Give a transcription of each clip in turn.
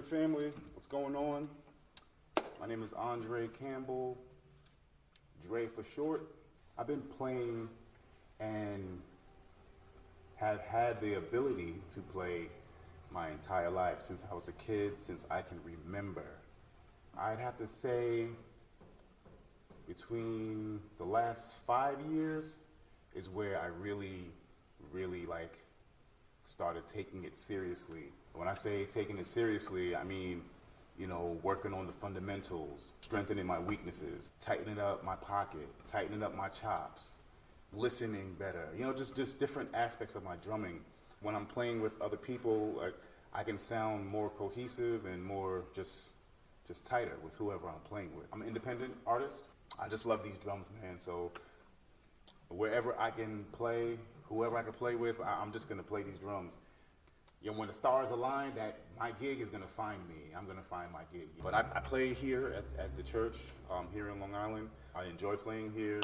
family, what's going on? My name is Andre Campbell, Dre for short. I've been playing and have had the ability to play my entire life since I was a kid, since I can remember. I'd have to say between the last 5 years is where I really like started taking it seriously. When I say taking it seriously, I mean, you know, working on the fundamentals, strengthening my weaknesses, tightening up my pocket, tightening up my chops, listening better, you know, just different aspects of my drumming. When I'm playing with other people, I can sound more cohesive and more just tighter with whoever I'm playing with. I'm an independent artist. I just love these drums, man. So wherever I can play, whoever I can play with, I'm just gonna play these drums. You know, when the stars align, that my gig is gonna find me. I'm gonna find my gig. But I play here at the church here in Long Island. I enjoy playing here.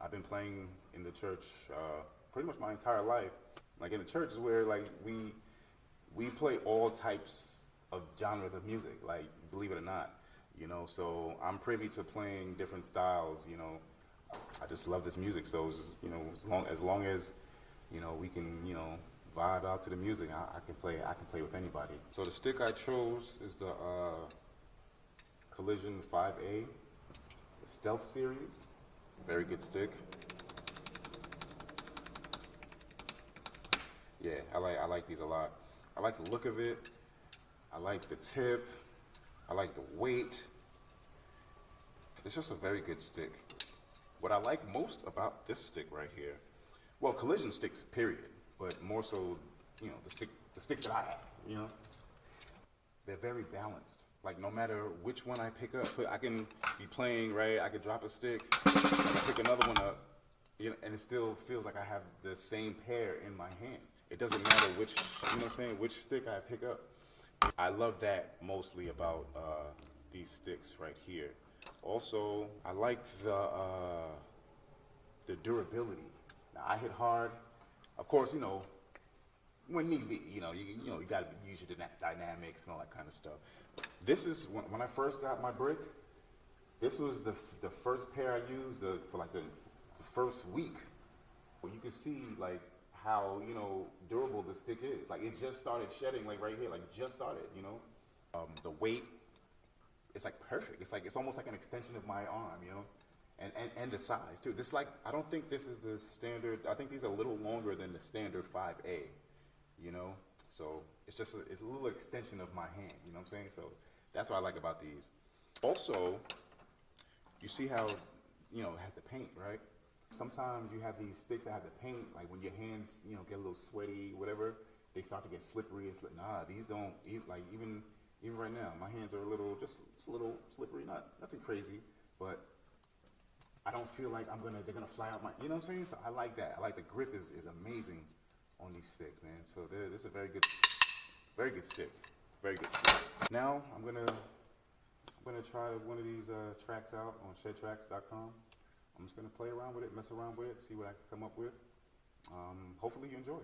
I've been playing in the church pretty much my entire life. Like in the church is where like we play all types of genres of music, like believe it or not, you know. So I'm privy to playing different styles, you know. I just love this music. So it's just, you know, as long as you know we can, you know, vibe out to the music, I can play with anybody. So the stick I chose is the Collision 5A, the Stealth series. Very good stick. Yeah, I like these a lot. I like the look of it. I like the tip. I like the weight. It's just a very good stick. What I like most about this stick right here, well, Collision sticks, period, but more so, you know, the sticks that I have, you know, they're very balanced. Like no matter which one I pick up, I can be playing, right? I could drop a stick, I can pick another one up, you know, and it still feels like I have the same pair in my hand. It doesn't matter which, you know what I'm saying, which stick I pick up. I love that mostly about these sticks right here. Also, I like the durability. Now, I hit hard. Of course, you know, when need be, you got to use your dynamics and all that kind of stuff. This is, when I first got my brick, this was the first pair I used for like the first week. Well, you can see like how, you know, durable the stick is. Like it just started shedding, like right here, like just started, you know. The weight, it's like perfect. It's almost like an extension of my arm, you know, and the size too. This like, I don't think this is the standard. I think these are a little longer than the standard 5A, you know. So it's just it's a little extension of my hand, you know what I'm saying? So that's what I like about these. Also, you see how, you know, it has the paint, right? Sometimes you have these sticks that have the paint, like when your hands, you know, get a little sweaty, whatever, they start to get slippery. It's like, nah, these don't, like even right now, my hands are a little, just a little slippery, nothing crazy, but I don't feel like they're gonna fly out my, you know what I'm saying? So I like that. I like the grip is amazing on these sticks, man. So this is a very good stick, very good stick. Now I'm gonna try one of these tracks out on shedtracks.com. I'm just going to play around with it, mess around with it, see what I can come up with. Hopefully you enjoy.